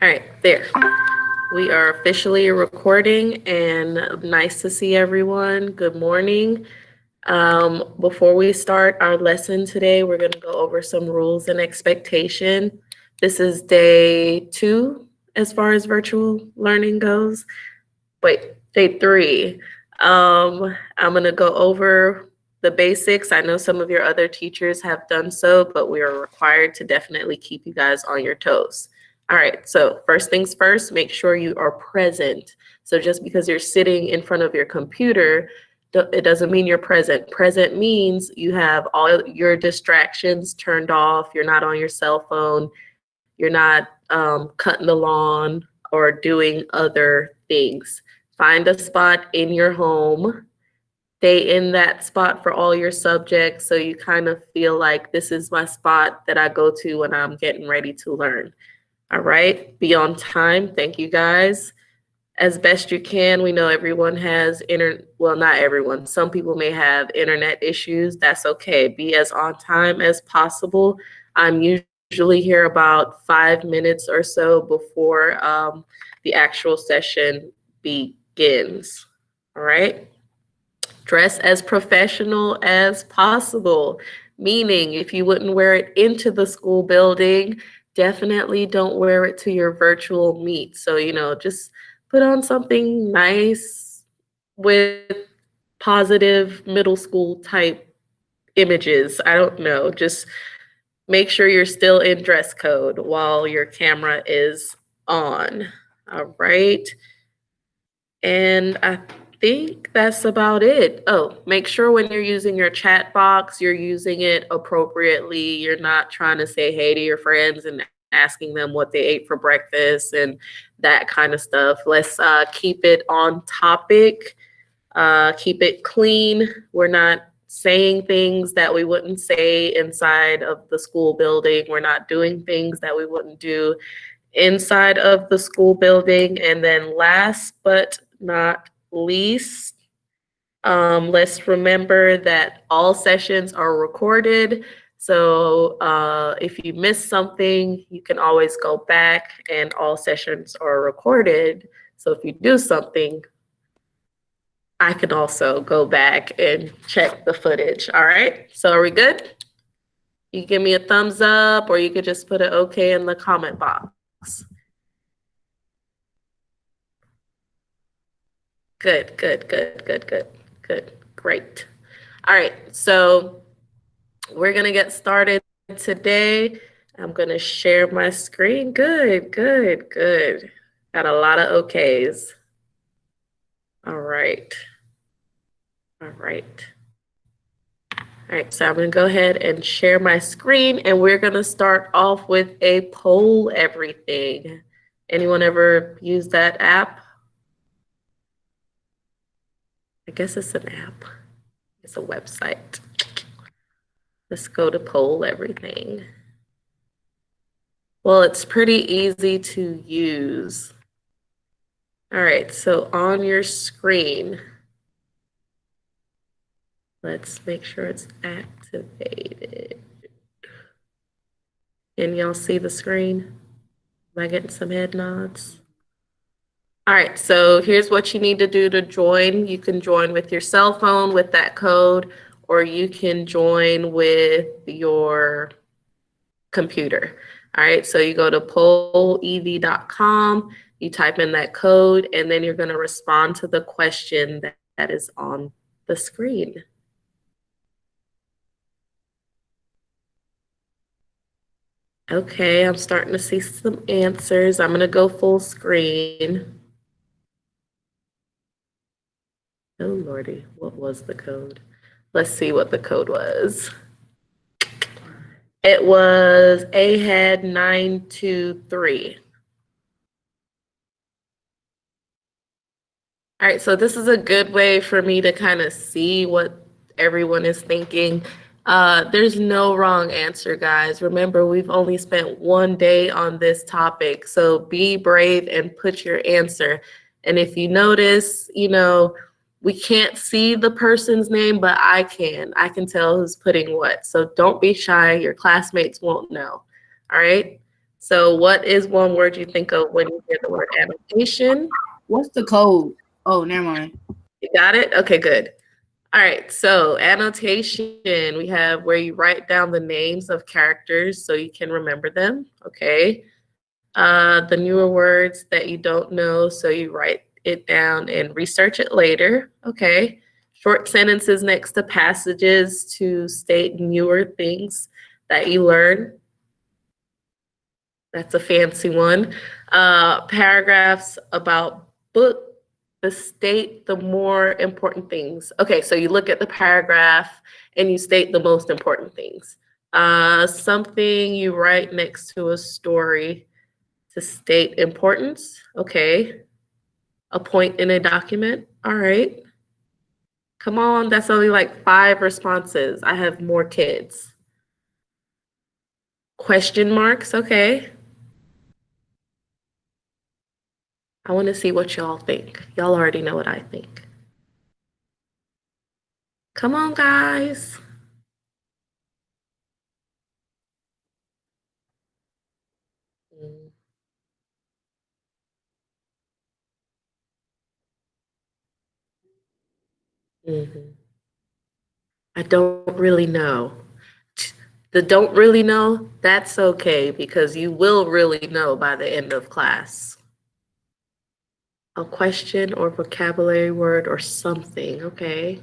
All right, there. We are officially recording, and nice to see everyone. Good morning. Before we start our lesson today, we're going to go over some rules and expectation. This is day 2 as far as virtual learning goes. Wait, day 3. I'm going to go over the basics. I know some of your other teachers have done so, but we are required to definitely keep you guys on your toes. All right, so first things first, make sure you are present. So just because you're sitting in front of your computer, it doesn't mean you're present. Present means you have all your distractions turned off. You're not on your cell phone. You're not cutting the lawn or doing other things. Find a spot in your home. Stay in that spot for all your subjects so you kind of feel like this is my spot that I go to when I'm getting ready to learn. All right, be on time. Thank you guys. As best you can, we know everyone has well, not everyone. Some people may have internet issues. That's okay. Be as on time as possible. I'm usually here about 5 minutes or so before the actual session begins. All right. Dress as professional as possible, meaning if you wouldn't wear it into the school building, definitely don't wear it to your virtual meet. So, just put on something nice with positive middle school type images. I don't know. Just make sure you're still in dress code while your camera is on. All right. And I think that's about it. Oh, make sure when you're using your chat box, you're using it appropriately. You're not trying to say hey to your friends and asking them what they ate for breakfast and that kind of stuff. Let's keep it on topic, keep it clean. We're not saying things that we wouldn't say inside of the school building. We're not doing things that we wouldn't do inside of the school building. And then last but not least, let's remember that all sessions are recorded. So if you miss something, you can always go back and all sessions are recorded. So if you do something, I can also go back and check the footage. All right, so are we good? You can give me a thumbs up or you could just put an okay in the comment box. Good, good, good, good, good, good, great. All right, so we're gonna get started today. I'm gonna share my screen. Good, good, good. Got a lot of okays. All right. All right. All right, so I'm gonna go ahead and share my screen and we're gonna start off with a poll everything. Anyone ever use that app? I guess it's an app. It's a website. Let's go to poll everything. Well, it's pretty easy to use. All right, so on your screen, let's make sure it's activated. Can y'all see the screen? Am I getting some head nods? All right, so here's what you need to do to join. You can join with your cell phone with that code, or you can join with your computer. All right, so you go to pollev.com, you type in that code, and then you're going to respond to the question that is on the screen. Okay, I'm starting to see some answers. I'm going to go full screen. Oh, Lordy, what was the code? Let's see what the code was. It was AHEAD 923. All right, so this is a good way for me to kind of see what everyone is thinking. There's no wrong answer, guys. Remember, we've only spent one day on this topic, so be brave and put your answer. And if you notice, we can't see the person's name, but I can. I can tell who's putting what. So don't be shy. Your classmates won't know. All right? So what is one word you think of when you hear the word annotation? What's the code? Oh, never mind. You got it? Okay, good. All right, so annotation, we have where you write down the names of characters so you can remember them, okay? The newer words that you don't know, so you write it down and research it later, okay? Short sentences next to passages to state newer things that you learn. That's a fancy one. Paragraphs about book, the state the more important things. Okay, so you look at the paragraph and you state the most important things. Something you write next to a story to state importance. Okay. A point in a document. All right. Come on, that's only like 5 responses. I have more kids. Question marks. Okay. I want to see what y'all think. Y'all already know what I think. Come on, guys. Mm-hmm. I don't really know. The don't really know, that's okay because you will really know by the end of class. A question or vocabulary word or something, okay?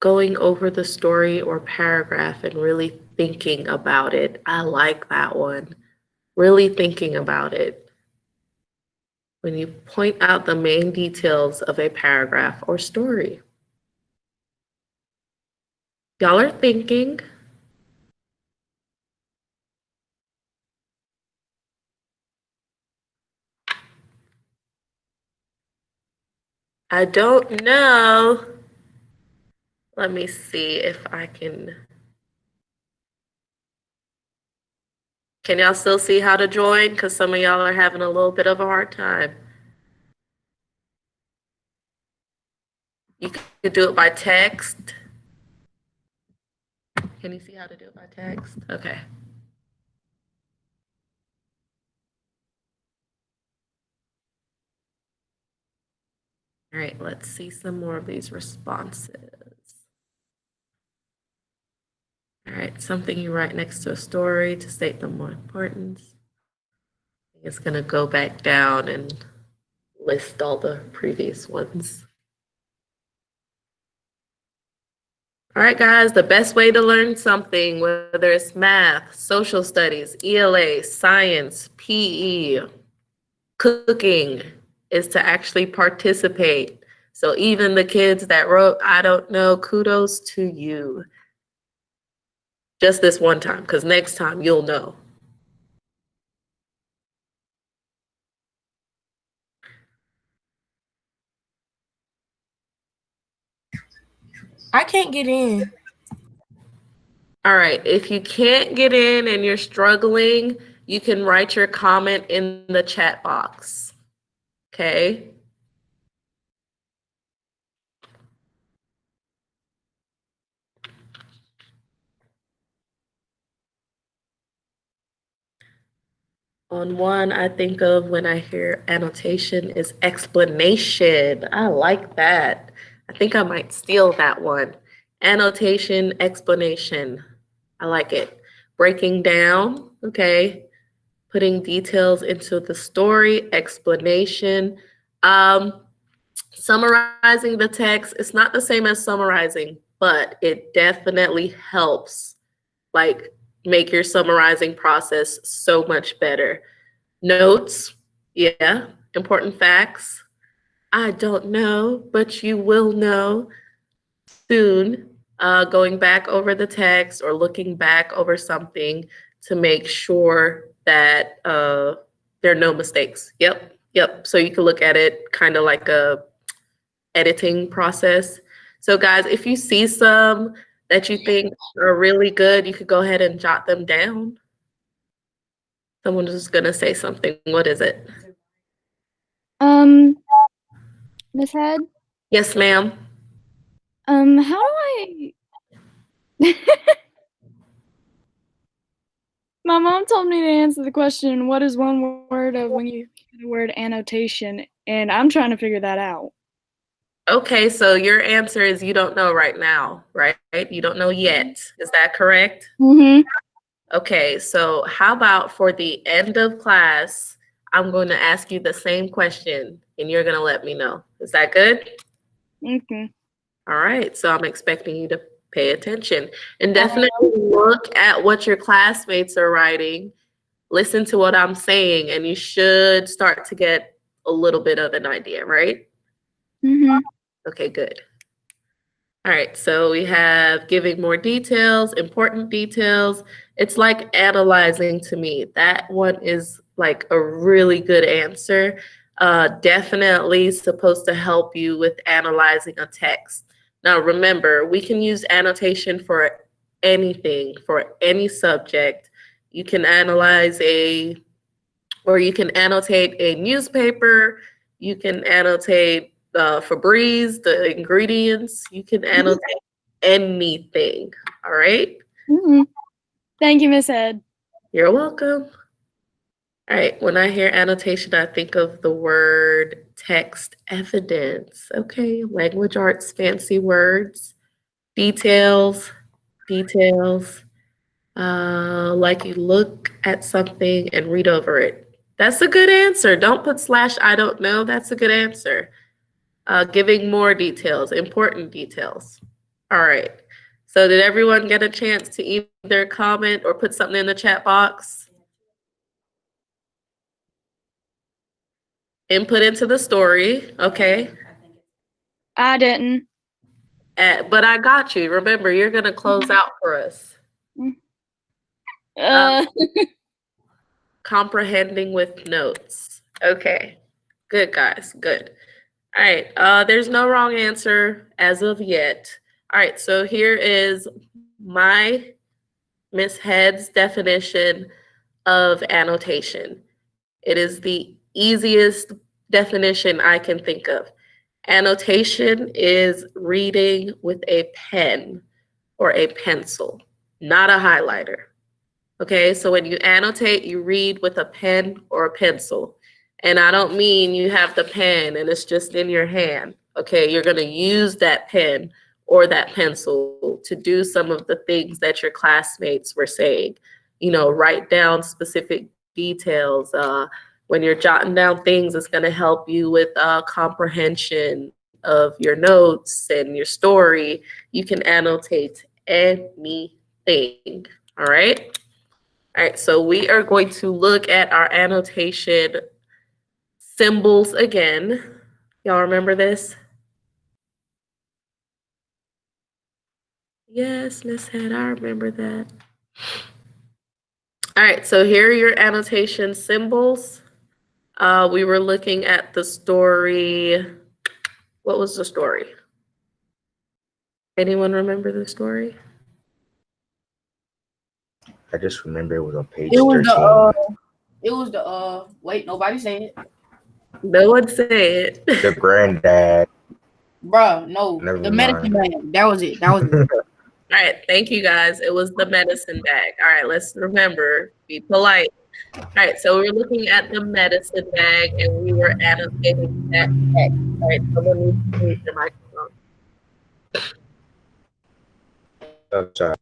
Going over the story or paragraph and really thinking about it. I like that one. Really thinking about it. When you point out the main details of a paragraph or story. Y'all are thinking. I don't know. Let me see if I can. Can y'all still see how to join? Because some of y'all are having a little bit of a hard time. You could do it by text. Can you see how to do it by text? Okay. All right, let's see some more of these responses. All right, something you write next to a story to state the more importance. It's gonna go back down and list all the previous ones. All right, guys, the best way to learn something, whether it's math, social studies, ELA, science, PE, cooking, is to actually participate. So even the kids that wrote, I don't know, kudos to you. Just this one time, because next time you'll know. I can't get in. All right, if you can't get in and you're struggling, you can write your comment in the chat box. Okay? On one, I think of when I hear annotation is explanation. I like that. I think I might steal that one. Annotation, explanation. I like it. Breaking down, okay. Putting details into the story, explanation. Summarizing the text, it's not the same as summarizing, but it definitely helps like make your summarizing process so much better. Notes, yeah, important facts. I don't know, but you will know soon. Going back over the text or looking back over something to make sure that there are no mistakes. Yep. So you can look at it kind of like a editing process. So guys, if you see some that you think are really good, you could go ahead and jot them down. Someone is gonna say something. What is it? Miss Head? Yes, ma'am. How do I My mom told me to answer the question, what is one word of when you hear the word annotation? And I'm trying to figure that out. Okay, so your answer is you don't know right now, right? You don't know yet. Is that correct? Mm-hmm. Okay, so how about for the end of class, I'm going to ask you the same question and you're going to let me know. Is that good? Okay. All right, so I'm expecting you to pay attention and definitely look at what your classmates are writing. Listen to what I'm saying, and you should start to get a little bit of an idea, right? Mm-hmm. Okay, good. All right, so we have giving more details, important details. It's like analyzing to me. That one is like a really good answer. Definitely supposed to help you with analyzing a text. Now, remember, we can use annotation for anything, for any subject. You can analyze or you can annotate a newspaper. You can annotate Febreze, the ingredients. You can annotate anything. All right. Mm-hmm. Thank you, Miss Head. You're welcome. All right. When I hear annotation, I think of the word text evidence. Okay. Language arts, fancy words, details, details. Like you look at something and read over it. That's a good answer. Don't put slash I don't know. That's a good answer. Giving more details, important details. All right. So did everyone get a chance to either comment or put something in the chat box? Input into the story. Okay. I didn't. But I got you. Remember, you're going to close out for us. Uh, Comprehending with notes. Okay. Good, guys. Good. All right. There's no wrong answer as of yet. All right. So here is my Miss Head's definition of annotation. It is the easiest definition I can think of. Annotation is reading with a pen or a pencil, not a highlighter. Okay, so when you annotate, you read with a pen or a pencil. And I don't mean you have the pen and it's just in your hand. Okay, you're going to use that pen or that pencil to do some of the things that your classmates were saying. You know, write down specific details. When you're jotting down things, it's going to help you with comprehension of your notes and your story. You can annotate anything. All right. All right, so we are going to look at our annotation symbols again. Y'all remember this? Yes, Miss Head, I remember that. All right, so here are your annotation symbols. We were looking at the story. What was the story? Anyone remember the story? I just remember it was on page It was 13. wait, nobody say it. No one say it. The granddad. Bruh, no. Never the mind. medicine bag. That was it. That was it. All right, thank you guys. It was the medicine bag. All right, let's remember, be polite. All right, so we were looking at the medicine bag and we were annotating that text. All right, someone needs to mute their microphone. Oh, sorry.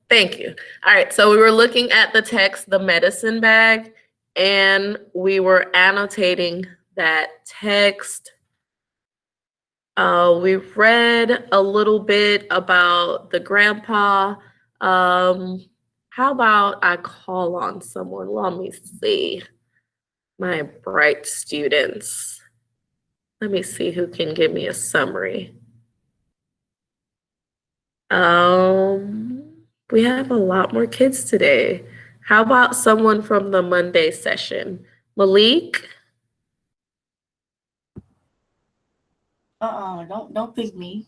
Thank you. All right, so we were looking at the text, the medicine bag, and we were annotating that text. We read a little bit about the grandpa. How about I call on someone? Let me see. My bright students. Let me see who can give me a summary. We have a lot more kids today. How about someone from the Monday session? Malik? Don't pick me.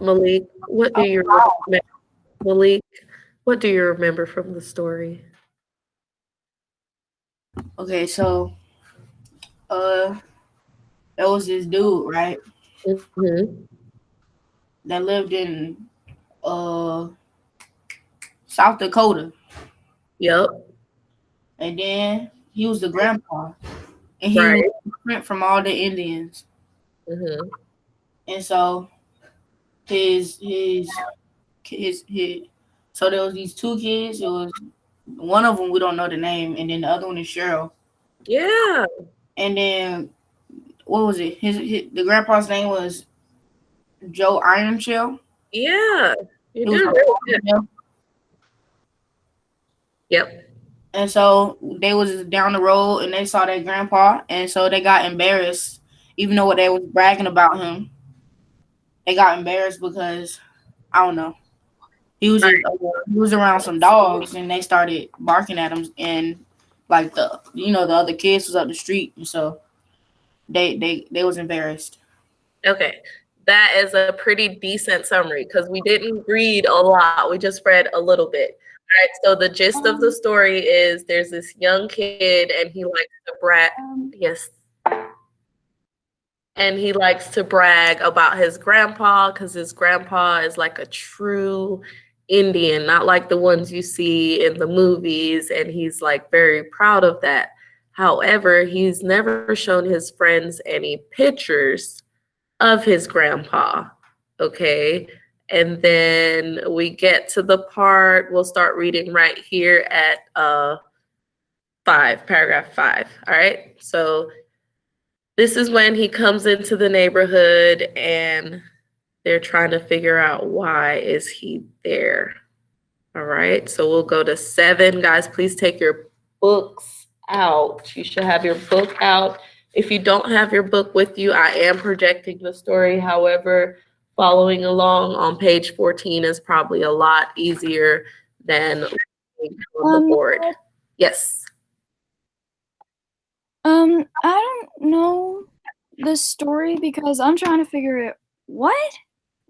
Malik, what do you remember? Malik, what do you remember from the story? Okay, so there was this dude, right? Mm-hmm. That lived in South Dakota. Yep. And then he was the grandpa, and he Right. was different from all the Indians. Mm-hmm. And so his so there was these two kids. It was one of them we don't know the name, and then the other one is Cheryl. Yeah. And then what was it? The grandpa's name was Joe Ironshell. Yeah. You It was do really good. Yep. And so they was down the road and they saw their grandpa, and so they got embarrassed, even though they was bragging about him. They got embarrassed because I don't know. He was around some dogs, and they started barking at him, and like the other kids was up the street, and so they was embarrassed. Okay. That is a pretty decent summary because we didn't read a lot. We just read a little bit. All right. So the gist of the story is there's this young kid and he likes to brag. Yes. And he likes to brag about his grandpa because his grandpa is like a true Indian, not like the ones you see in the movies. And he's like very proud of that. However, he's never shown his friends any pictures of his grandpa. Okay. And then we get to the part, we'll start reading right here at paragraph 5. All right. So this is when he comes into the neighborhood and they're trying to figure out why is he there. All right. So we'll go to 7. Guys, please take your books out. You should have your book out. If you don't have your book with you, I am projecting the story. However, following along on page 14 is probably a lot easier than on the board. Yes. I don't know the story because I'm trying to figure it. What?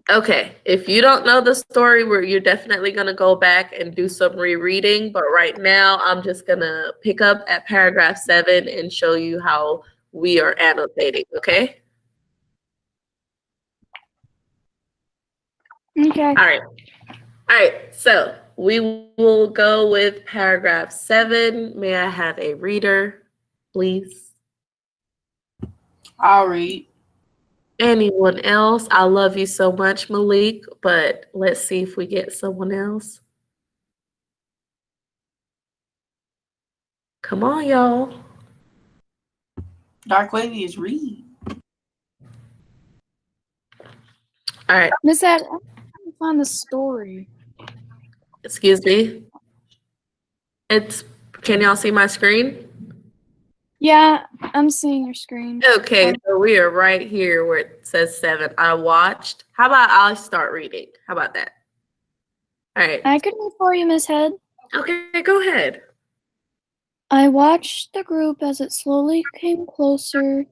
Okay. If you don't know the story, you're definitely going to go back and do some rereading. But right now, I'm just going to pick up at paragraph 7 and show you how we are annotating. Okay. Okay. All right. All right. So we will go with paragraph 7. May I have a reader, please? I'll read. Anyone else? I love you so much, Malik, but let's see if we get someone else. Come on, y'all. Darquavius, read. All right. Miss Ed, I'm trying to find the story. Excuse me. Can y'all see my screen? Yeah, I'm seeing your screen. Okay, so we are right here where it says 7. I watched. How about I start reading? How about that? All right. I could read for you, Miss Head. Okay, go ahead. I watched the group as it slowly came closer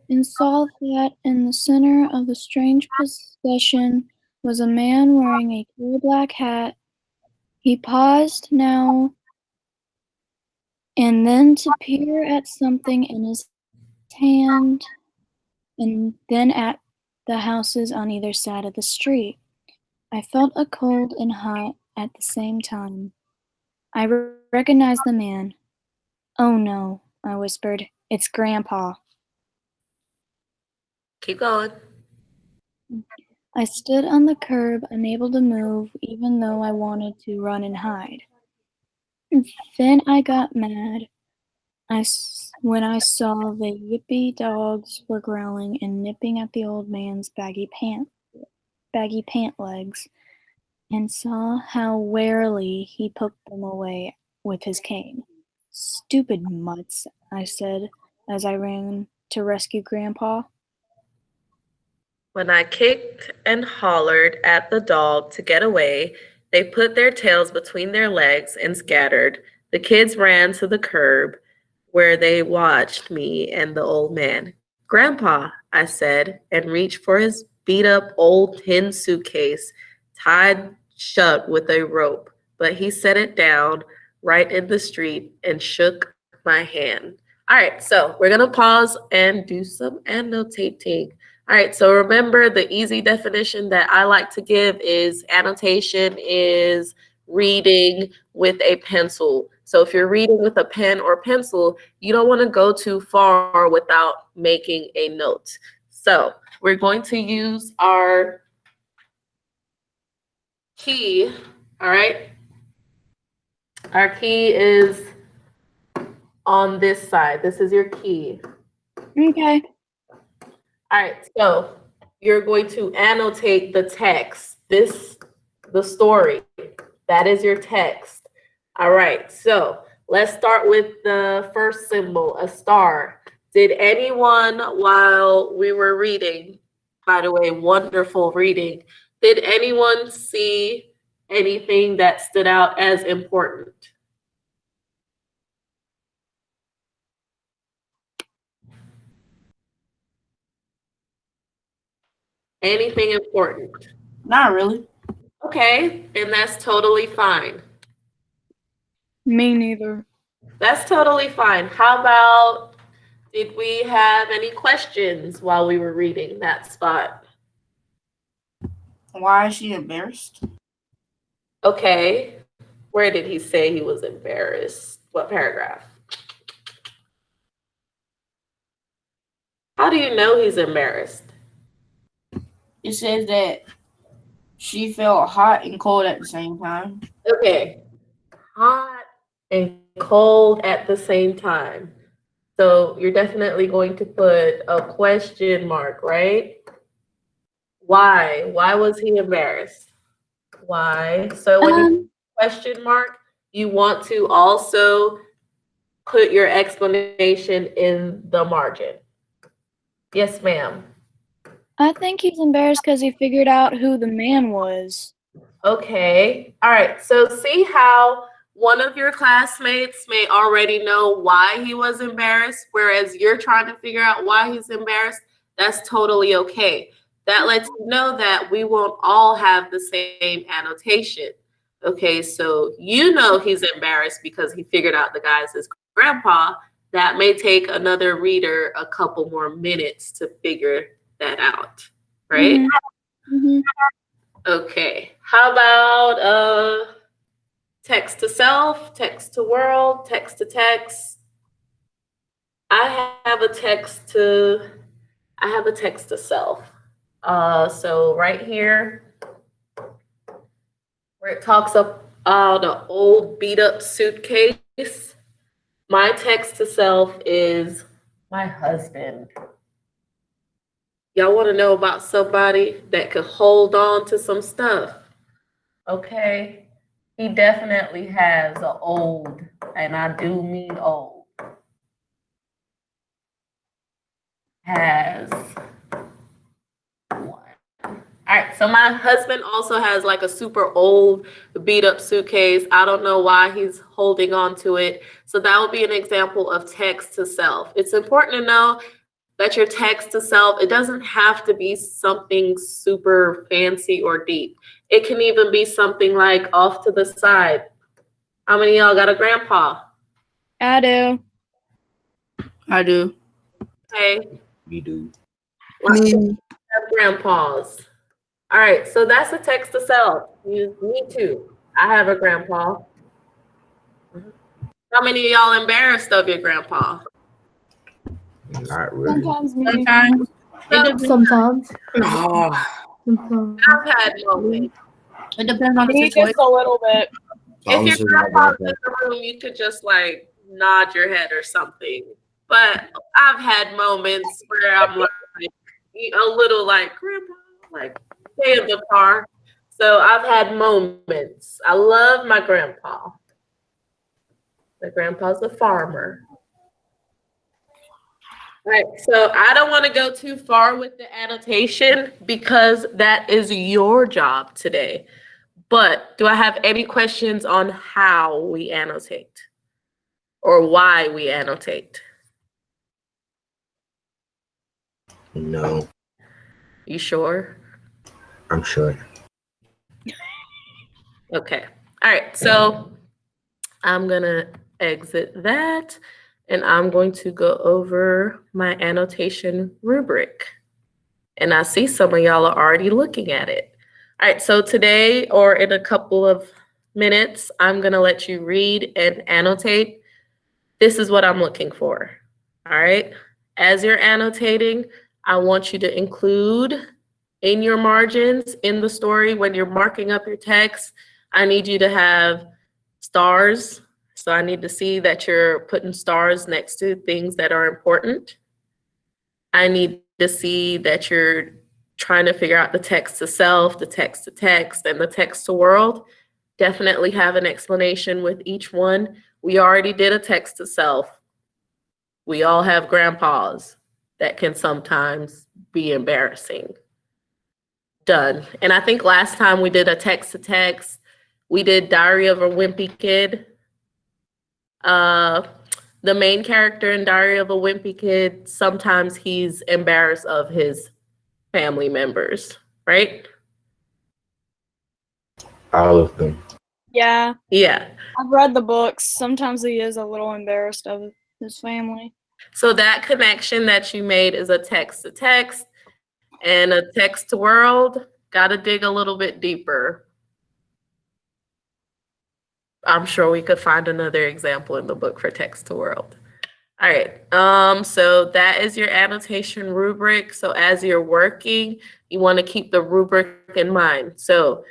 and saw that in the center of the strange procession was a man wearing a cool black hat. He paused now and then to peer at something in his hand and then at the houses on either side of the street. I felt a cold and hot at the same time. I recognized the man. Oh no, I whispered. It's Grandpa. Keep going. I stood on the curb, unable to move, even though I wanted to run and hide. Then I got mad when I saw the yippy dogs were growling and nipping at the old man's baggy pant legs, and saw how warily he poked them away with his cane. Stupid mutts, I said as I ran to rescue Grandpa. When I kicked and hollered at the dog to get away, they put their tails between their legs and scattered. The kids ran to the curb where they watched me and the old man. Grandpa, I said, and reached for his beat-up old tin suitcase tied shut with a rope, but he set it down right in the street and shook my hand. All right, so we're going to pause and do some annotating. All right, so remember the easy definition that I like to give is annotation is reading with a pencil. So if you're reading with a pen or pencil, you don't want to go too far without making a note. So we're going to use our key, all right? Our key is on this side. This is your key. Okay. All right, so you're going to annotate the text, the story. That is your text. All right, so let's start with the first symbol, a star. Did anyone, while we were reading, by the way, wonderful reading, did anyone see anything that stood out as important? Anything important? Not really. Okay, and that's totally fine. Me neither. That's totally fine. How about, did we have any questions while we were reading that spot? Why is she embarrassed? Okay, where did he say he was embarrassed? What paragraph? How do you know he's embarrassed? It says that she felt hot and cold at the same time. Okay, hot and cold at the same time. So you're definitely going to put a question mark, right? Why? Why was he embarrassed? Why? So when you put a question mark, you want to also put your explanation in the margin. Yes, ma'am. I think he's embarrassed because he figured out who the man was. Okay. All right. So see how one of your classmates may already know why he was embarrassed, whereas you're trying to figure out why he's embarrassed. That's totally okay. That lets you know that we won't all have the same annotation. Okay, so you know he's embarrassed because he figured out the guy's his grandpa. That may take another reader a couple more minutes to figure that out, right? Mhm. Okay, how about text to self, text to world, text to text? I have a text to self. So right here, where it talks about the old beat up suitcase, my text to self is my husband. Y'all want to know about somebody that could hold on to some stuff? Okay, he definitely has an old, and I do mean old, has one. All right, so my husband also has like a super old beat up suitcase. I don't know why he's holding on to it. So that would be an example of text to self. It's important to know that your text to self, it doesn't have to be something super fancy or deep. It can even be something like off to the side. How many of y'all got a grandpa? I do. I do. Okay, You do. lots of people have grandpas. All right, so that's a text to self. Me too. I have a grandpa. How many of y'all embarrassed of your grandpa? Not really. Sometimes me. Sometimes. It depends, Sometimes. oh, Sometimes. I've had moments. it depends on the Me situation. just a little bit. If your grandpa's in the room, you could just like nod your head or something. But I've had moments where I'm like a little like, grandpa, like stay in the car. So I've had moments. I love my grandpa. My grandpa's a farmer. All right, so I don't want to go too far with the annotation because that is your job today. But do I have any questions on how we annotate or why we annotate? No, You sure? I'm sure. Okay. All right, so I'm gonna exit that and I'm going to go over my annotation rubric. And I see some of y'all are already looking at it. All right, so today or in a couple of minutes, I'm going to let you read and annotate. This is what I'm looking for. All right. As you're annotating, I want you to include in your margins in the story when you're marking up your text. I need you to have stars. So I need to see that you're putting stars next to things that are important. I need to see that you're trying to figure out the text to self, the text to text, and the text to world. Definitely have an explanation with each one. We already did a text to self. We all have grandpas that can sometimes be embarrassing. Done. And I think last time we did a text to text, we did Diary of a Wimpy Kid. The main character in Diary of a Wimpy Kid, sometimes he's embarrassed of his family members, right? All of them. Yeah, Yeah. I've read the books. Sometimes he is a little embarrassed of his family. So that connection that you made is a text to text and a text to world. Got to dig a little bit deeper. I'm sure we could find another example in the book for text to world. All right. So that is your annotation rubric. So as you're working, you want to keep the rubric in mind. So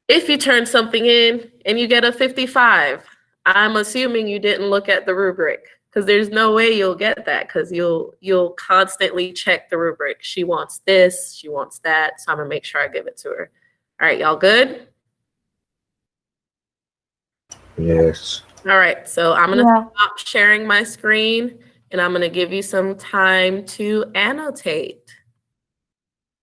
if you turn something in and you get a 55, I'm assuming you didn't look at the rubric because there's no way you'll get that because you'll constantly check the rubric. She wants this, she wants that, so I'm gonna make sure I give it to her. All right, y'all good? Yes. All right, so I'm gonna stop sharing my screen and I'm gonna give you some time to annotate.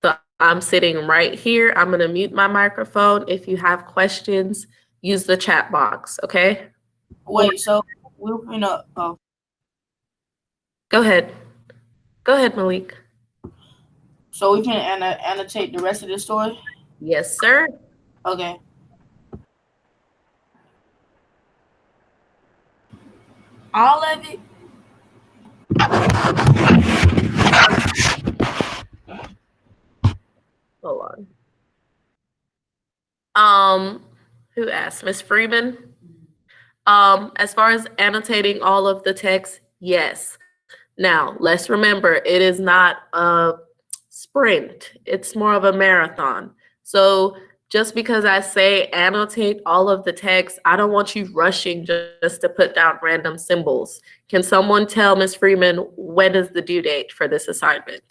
So I'm sitting right here. I'm gonna mute my microphone. If you have questions, use the chat box, okay? Wait, so we're gonna Go ahead. Go ahead, Malik. so we can annotate the rest of the story? Yes, sir. Okay. All of it. Hold on. Who asked? Miss Freeman? As far as annotating all of the text, yes. Now, let's remember, it is not a sprint. It's more of a marathon. So just because I say annotate all of the text, I don't want you rushing just to put down random symbols. Can someone tell Ms. Freeman when is the due date for this assignment?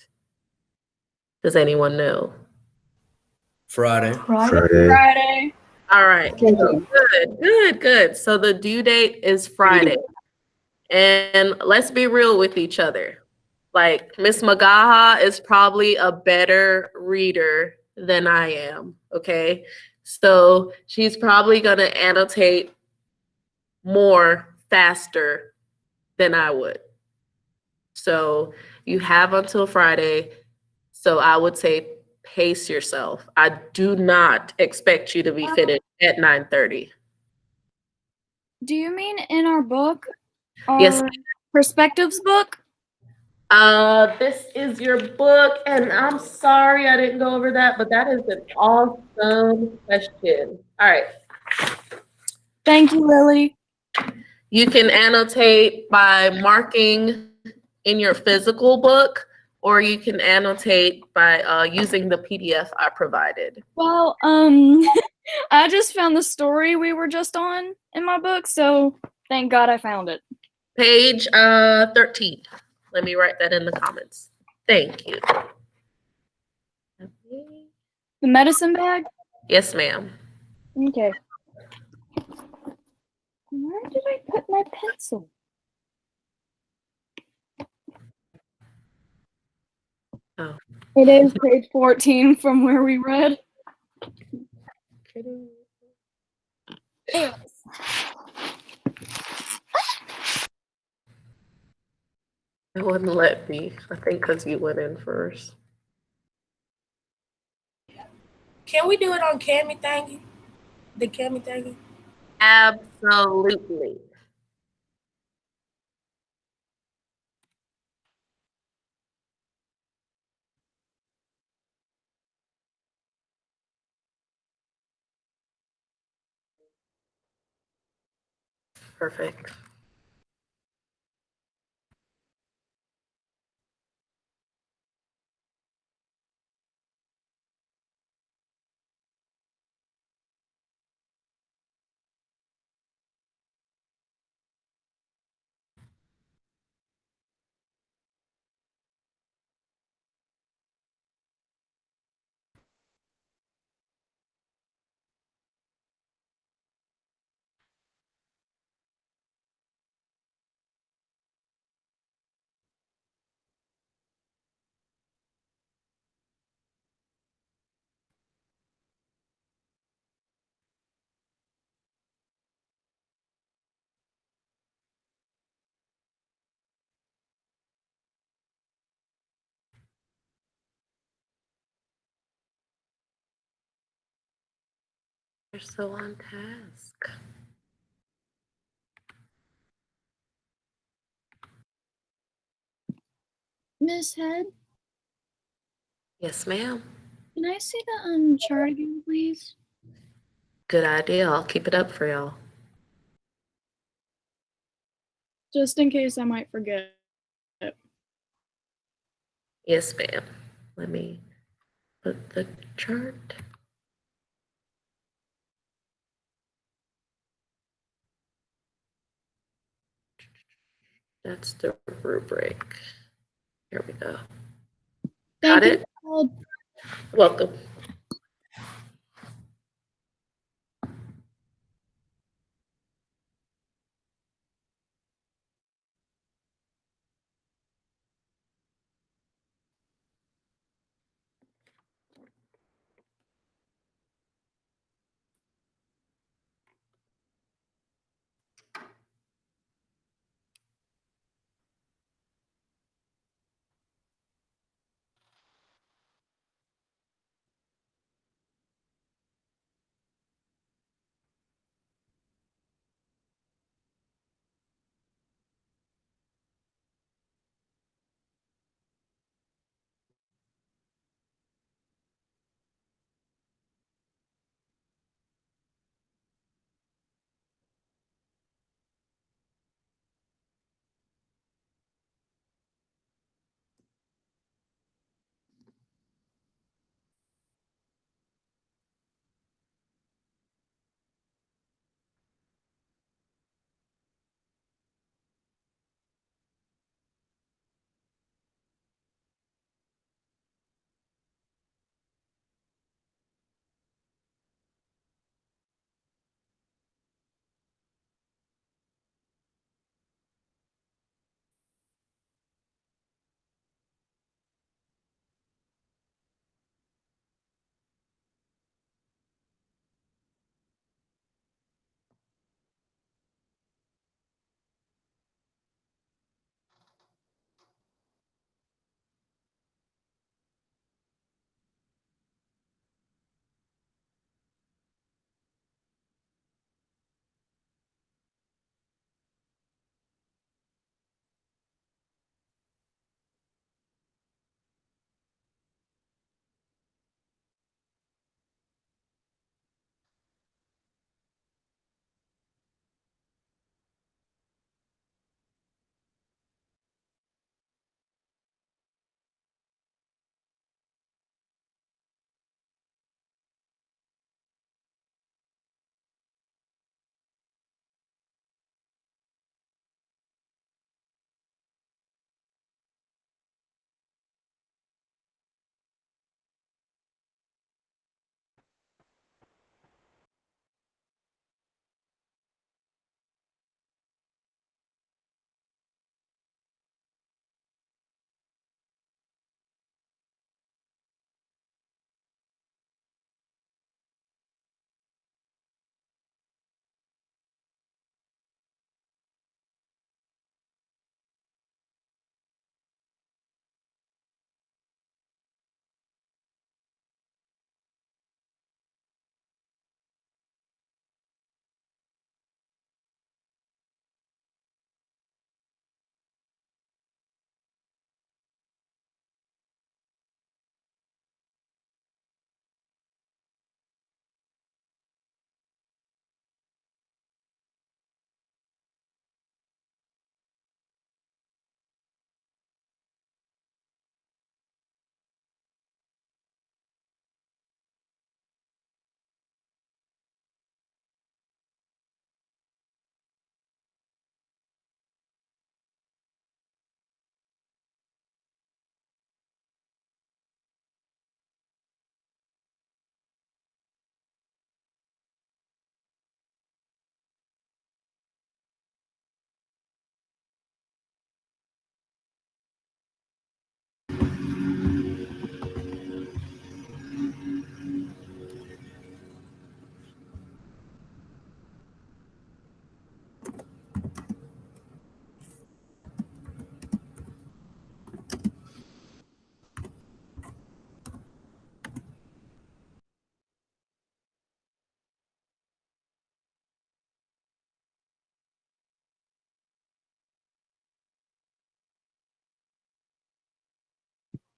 Does anyone know? Friday. Friday. All right. Good. So the due date is Friday. And let's be real with each other. Like Miss Magaha is probably a better reader than I am, okay? So she's probably gonna annotate more faster than I would. So you have until Friday. So I would say pace yourself. I do not expect you to be finished at 9:30. Do you mean in our book? Our Yes. perspectives book? This is your book, and I'm sorry I didn't go over that, but that is an awesome question. All right. Thank you, Lily. You can annotate by marking in your physical book, or you can annotate by using the PDF I provided. Well, I just found the story we were just on in my book, so thank God I found it. Page 13. Let me write that in the comments. Thank you. The medicine bag? Yes, ma'am. Okay. Where did I put my pencil? Oh. It is page 14 from where we read. It wouldn't let me. I think because you went in first. Can we do it on Cami Thingy? The Cami Thingy? Absolutely. Perfect. You're so on task. Miss Head, Yes, ma'am. can I see the chart again, please? Good idea. I'll keep it up for y'all. Just in case I might forget. Yes, ma'am. Let me put the chart. That's the rubric. Here we go. Got Thank you. it? Welcome.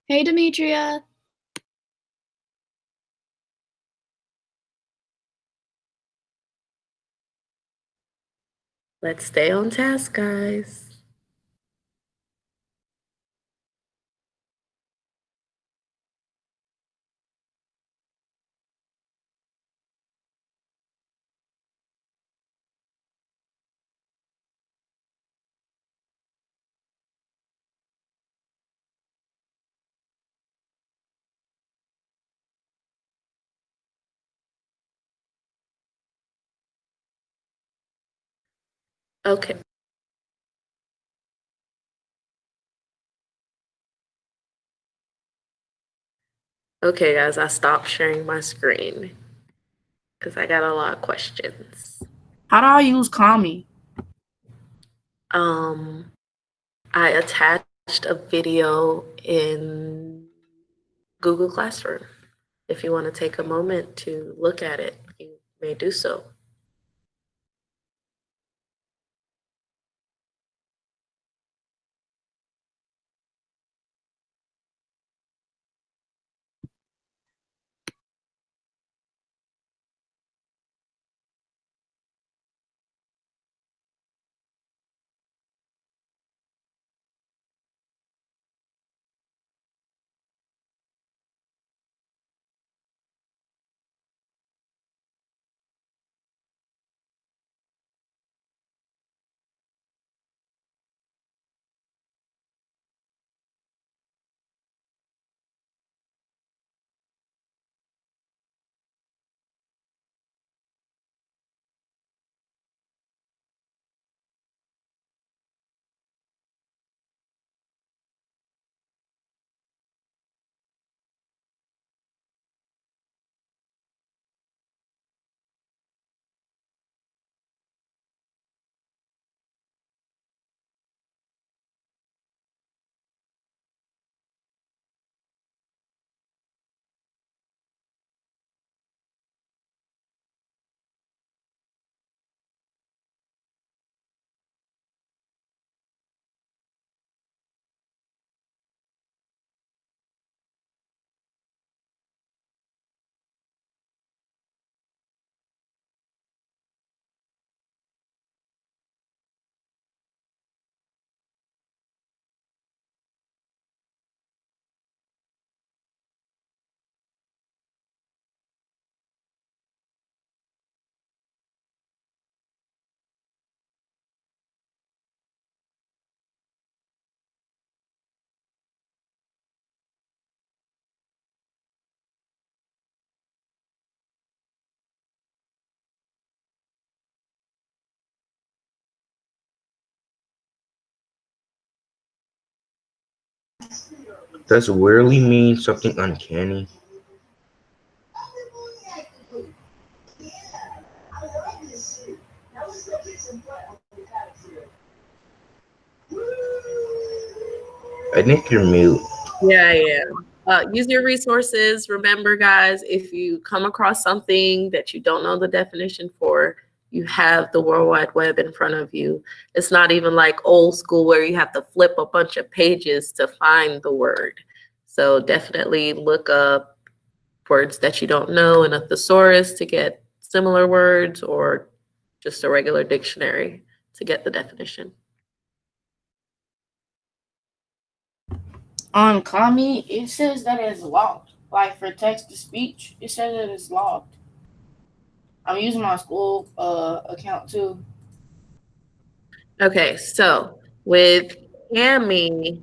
Hey, Demetria. Let's stay on task, guys. Okay. Okay, guys, I stopped sharing my screen because I got a lot of questions. How do I use Kami? Um, I attached a video in Google Classroom. If you want to take a moment to look at it, you may do so. Does weirdly mean something uncanny? I think you're mute. Yeah. Use your resources. Remember, guys, if you come across something that you don't know the definition for, you have the World Wide Web in front of you. It's not even like old school where you have to flip a bunch of pages to find the word. So definitely look up words that you don't know in a thesaurus to get similar words, or just a regular dictionary to get the definition. On Kami, it says that it's locked. Like for text to speech, it says that it's locked. I'm using my school account too. Okay, so with Cami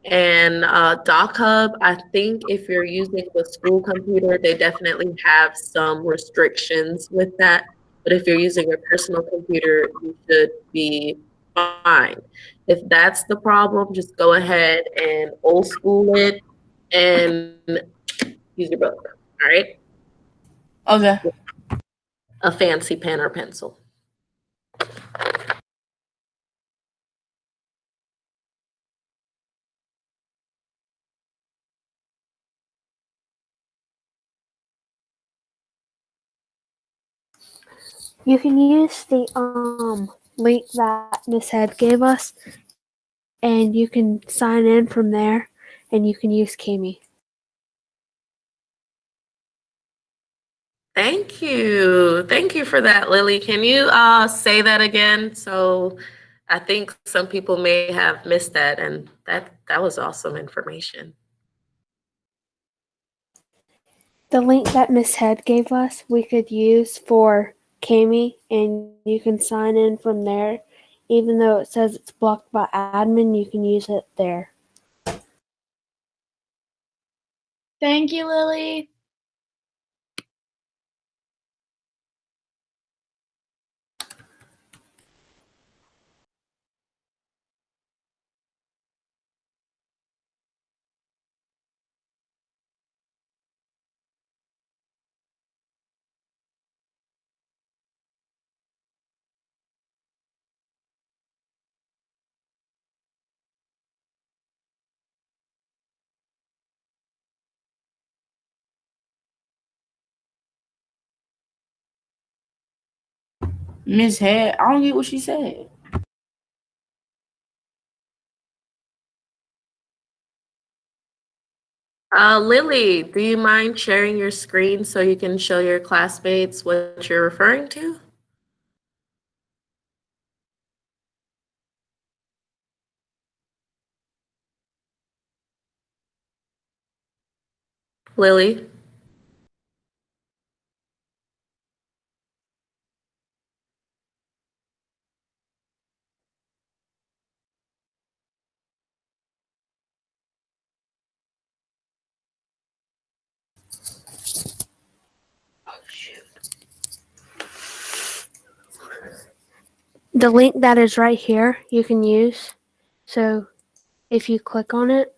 and DocHub, I think if you're using the school computer, they definitely have some restrictions with that. But if you're using your personal computer, you should be fine. If that's the problem, just go ahead and old school it and use your book, all right? Okay. A fancy pen or pencil. You can use the link that Miss Head gave us, and you can sign in from there. and you can use Kami. Thank you. Thank you for that, Lily. Can you say that again? So I think some people may have missed that, and that was awesome information. The link that Miss Head gave us, we could use for Kami, and you can sign in from there. Even though it says it's blocked by admin, you can use it there. Thank you, Lily. Miss Head, I don't get what she said. Lily, do you mind sharing your screen so you can show your classmates what you're referring to? Lily? The link that is right here, you can use. So if you click on it,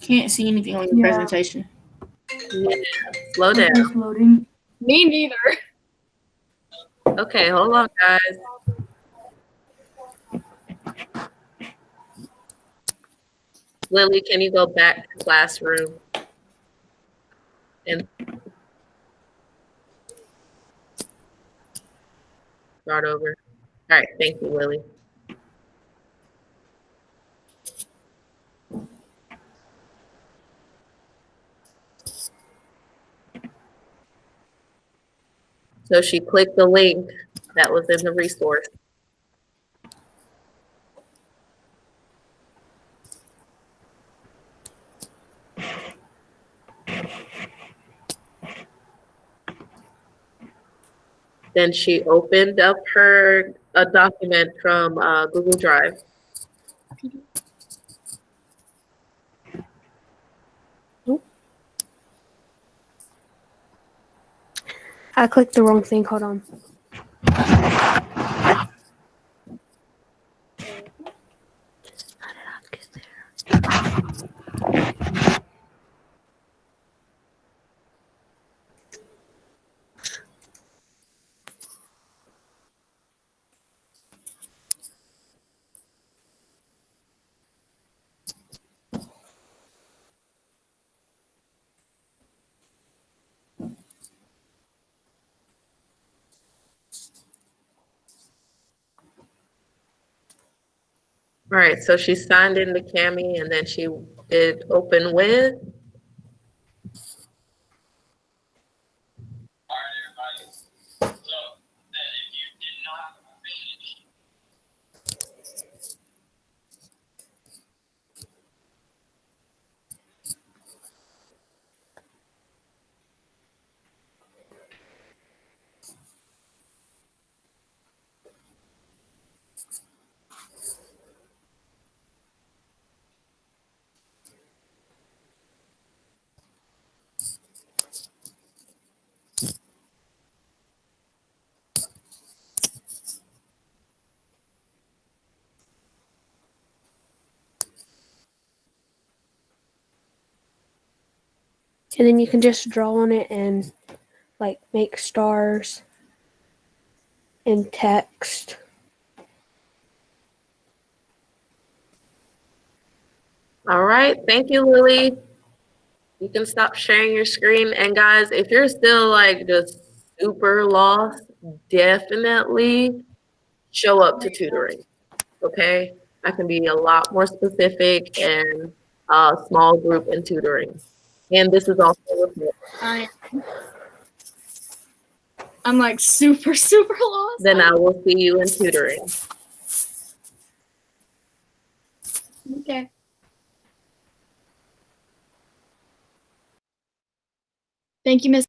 Can't see anything on your presentation. Yeah, slow down. Loading. Me neither. Okay, hold on, guys. Lily, can you go back to classroom? And start over. All right, thank you, Lily. So she clicked the link that was in the resource. Then she opened up a document from Google Drive. I clicked the wrong thing. Hold on. All right, so she signed into Kami and then she did open with. And then you can just draw on it and like make stars and text. All right, thank you, Lily. You can stop sharing your screen. And guys, if you're still like just super lost, definitely show up to tutoring, okay? I can be a lot more specific and small group and tutoring. And this is also with I'm like super, super lost. then I will see you in tutoring. Okay. Thank you, Miss.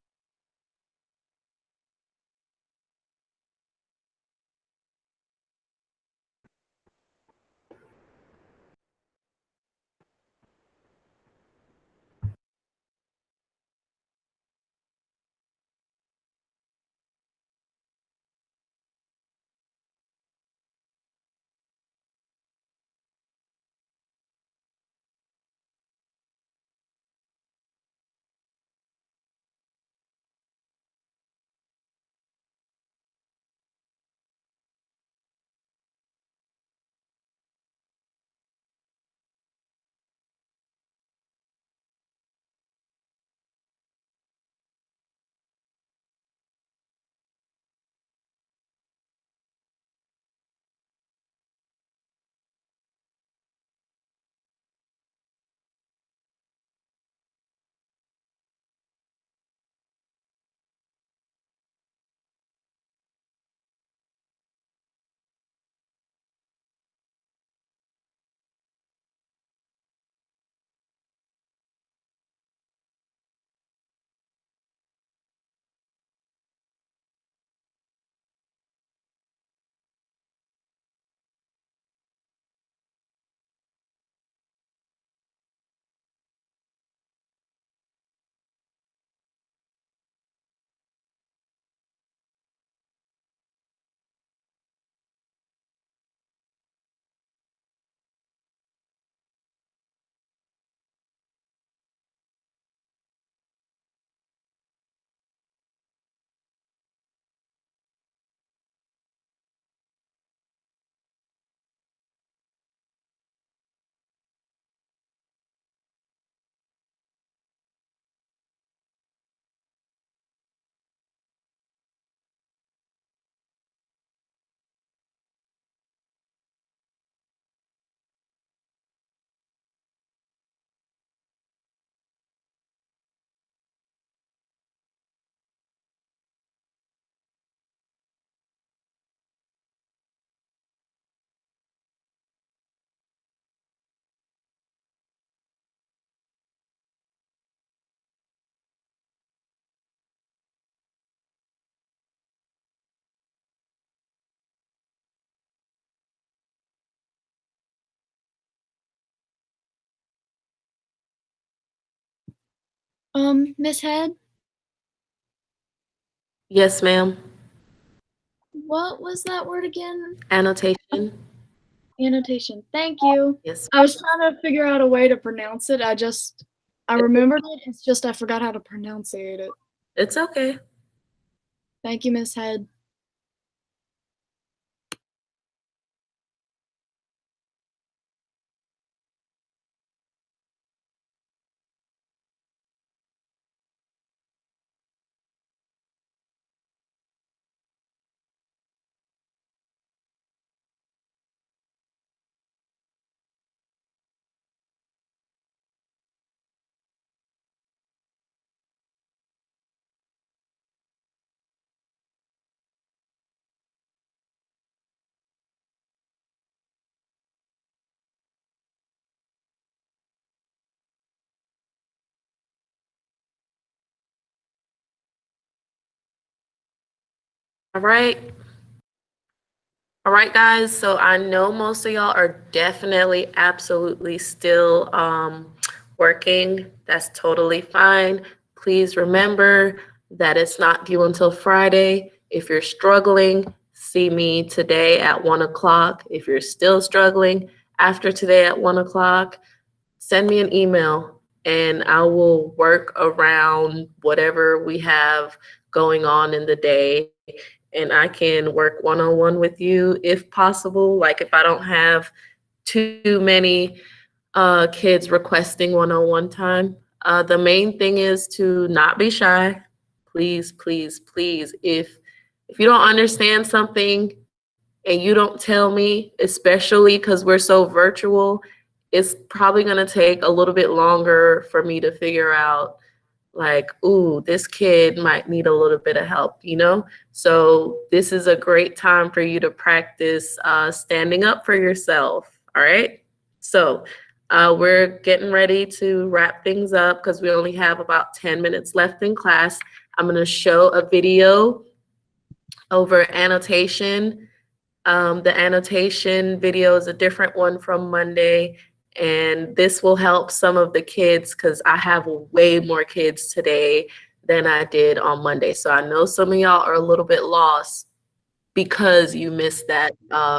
Miss Head, Yes, ma'am. what was that word again? Annotation. Annotation. Thank you. Yes. I was trying to figure out a way to pronounce it. I remembered it. It's just I forgot how to pronunciate it. It's okay. Thank you, Miss Head. All right. All right, guys. So I know most of y'all are definitely, absolutely still working. That's totally fine. Please remember that it's not due until Friday. If you're struggling, see me today at 1 o'clock. If you're still struggling after today at 1 o'clock, send me an email and I will work around whatever we have going on in the day. And I can work one-on-one with you if possible. Like if I don't have too many kids requesting one-on-one time. The main thing is to not be shy. Please, please, please. If you don't understand something, and you don't tell me, especially because we're so virtual, it's probably going to take a little bit longer for me to figure out, like, ooh, this kid might need a little bit of help, you know? So this is a great time for you to practice standing up for yourself, all right? So we're getting ready to wrap things up because we only have about 10 minutes left in class. I'm going to show a video over annotation. The annotation video is a different one from Monday, and this will help some of the kids because I have way more kids today than I did on Monday. So I know some of y'all are a little bit lost because you missed that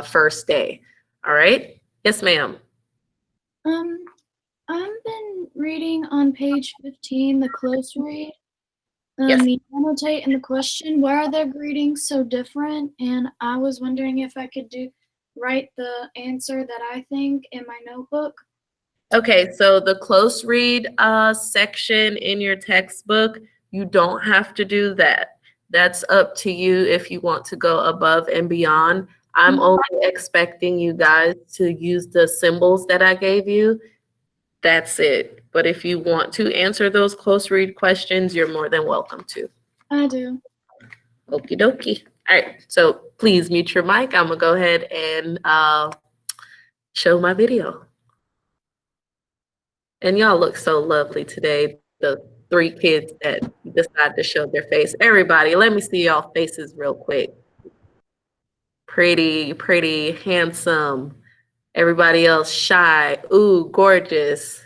first day. All right? Yes, ma'am. I've been reading on page 15, the close read. Yes. The annotate and the question, why are their greetings so different? And I was wondering if I could write the answer that I think in my notebook. Okay, so the close read section in your textbook, you don't have to do that. That's up to you if you want to go above and beyond. I'm only expecting you guys to use the symbols that I gave you. That's it. But if you want to answer those close read questions, you're more than welcome to. I do. Okie dokie. All right, so please mute your mic. I'm gonna go ahead and show my video. And y'all look so lovely today, the 3 kids that decided to show their face. Everybody, let me see y'all faces real quick. Pretty, pretty, handsome. Everybody else shy. Ooh, gorgeous.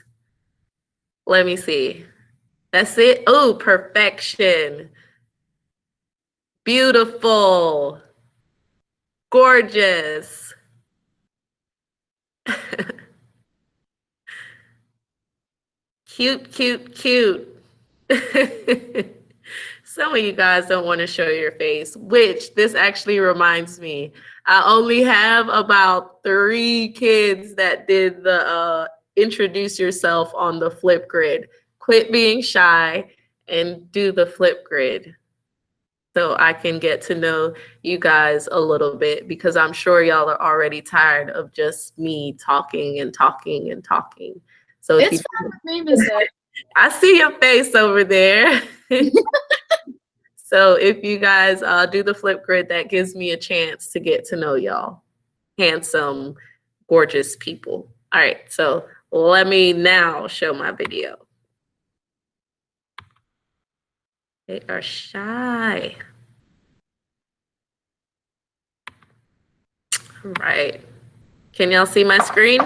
Let me see. That's it. Ooh, perfection. Beautiful. Gorgeous. Cute, cute, cute. Some of you guys don't want to show your face, which this actually reminds me. I only have about 3 kids that did the introduce yourself on the flip grid. Quit being shy and do the flip grid so I can get to know you guys a little bit, because I'm sure y'all are already tired of just me talking and talking and talking. So if It's fine with me, Miss Ed. I see your face over there. So if you guys do the flip grid, that gives me a chance to get to know y'all. Handsome, gorgeous people. All right, so let me now show my video. They are shy. All right. Can y'all see my screen?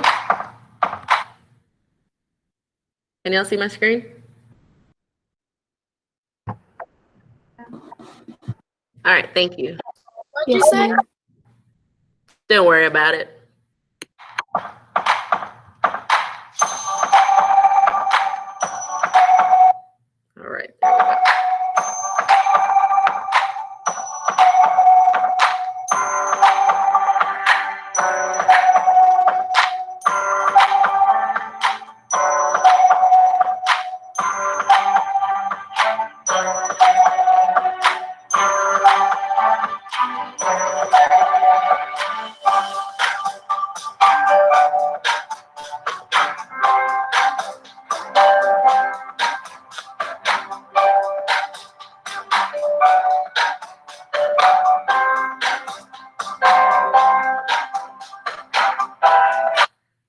Can y'all see my screen? All right, thank you. What'd you Yes, say? ma'am. Don't worry about it. All right, there we go.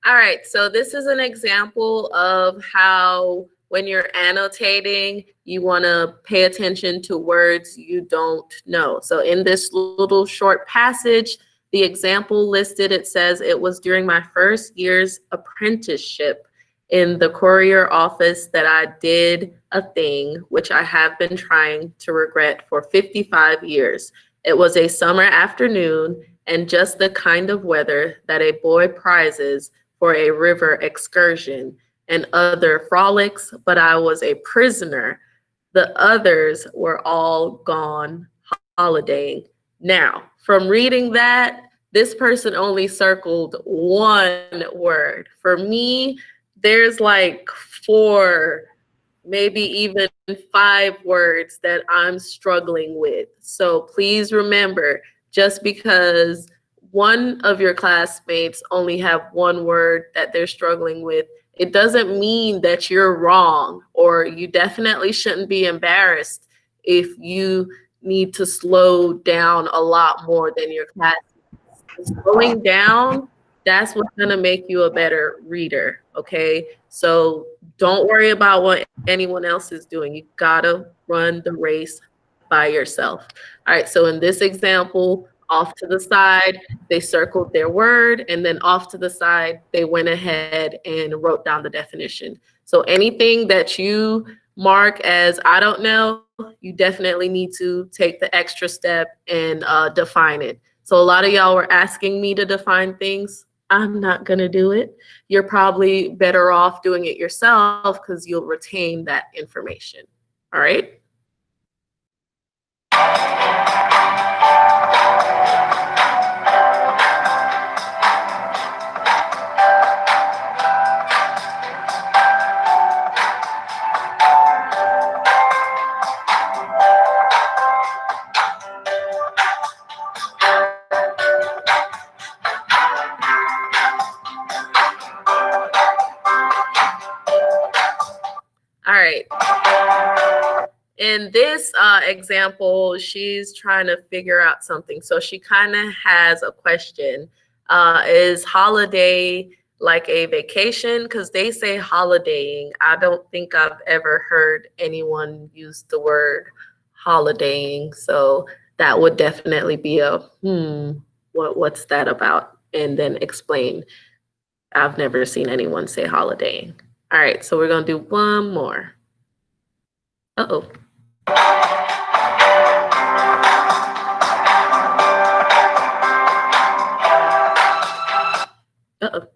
All right, so this is an example of how when you're annotating, you want to pay attention to words you don't know. So in this little short passage, the example listed, it says, it was during my first year's apprenticeship in the courier office that I did a thing which I have been trying to regret for 55 years. It was a summer afternoon and just the kind of weather that a boy prizes for a river excursion and other frolics, but I was a prisoner. The others were all gone holidaying. Now, from reading that, this person only circled 1 word. For me, there's like 4, maybe even 5 words that I'm struggling with. So please remember, just because one of your classmates only have one word that they're struggling with, it doesn't mean that you're wrong, or you definitely shouldn't be embarrassed if you need to slow down a lot more than your classmates. Slowing down, that's what's going to make you a better reader, okay? So don't worry about what anyone else is doing. You gotta run the race by yourself. All right, so in this example, off to the side, they circled their word, and then off to the side, they went ahead and wrote down the definition. So anything that you mark as I don't know, you definitely need to take the extra step and define it. So a lot of y'all were asking me to define things. I'm not gonna do it. You're probably better off doing it yourself because you'll retain that information. All right? All right. In this example, she's trying to figure out something. So she kind of has a question. Is holiday like a vacation? Because they say holidaying. I don't think I've ever heard anyone use the word holidaying. So that would definitely be a, what's that about? And then explain. I've never seen anyone say holidaying. All right, so we're gonna do one more. Uh-oh. Uh-oh.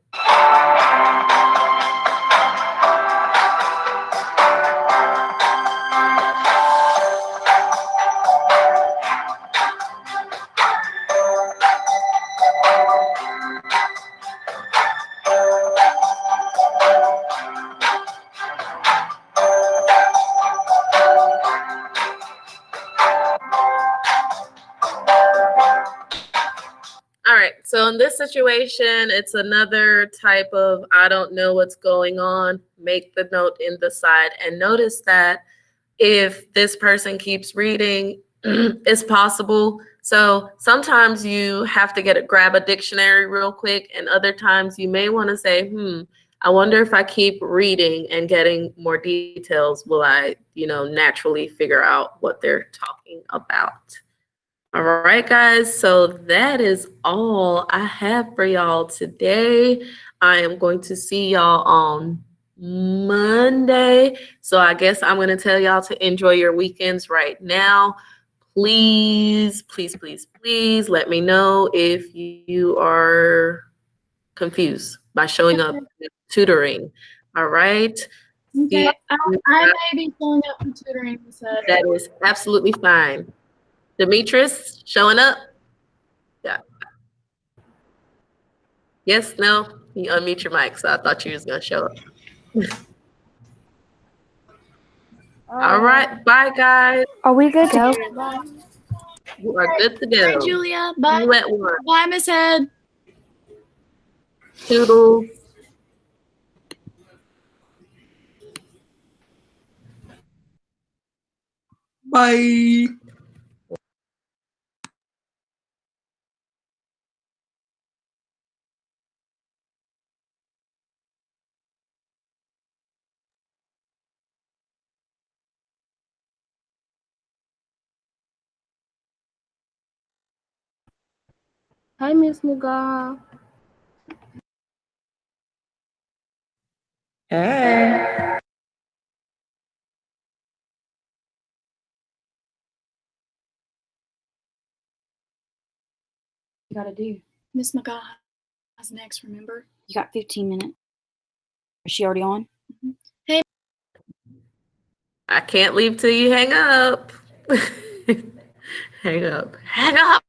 All right, so in this situation, it's another type of I don't know what's going on. Make the note in the side and notice that if this person keeps reading, it's possible. So sometimes you have to grab a dictionary real quick, and other times you may want to say, I wonder if I keep reading and getting more details, will I, naturally figure out what they're talking about. All right, guys, so that is all I have for y'all today. I am going to see y'all on Monday. So I guess I'm going to tell y'all to enjoy your weekends right now. Please, please, please, please let me know if you are confused by showing up with tutoring. All right. Okay, I may be showing up for tutoring. That is absolutely fine. Demetrius, showing up? Yeah. Yes, no? You unmute your mic, so I thought you was going to show up. All right. Bye, guys. Are we good to go? You are good to go. Bye, Julia. Bye. You at work. Bye, Miss Head. Toodles. Bye. Hi, Miss Muga. Hey. You gotta do. Miss McGaw has next, remember? You got 15 minutes. Is she already on? I can't leave till you hang up. Hang up. Hang up.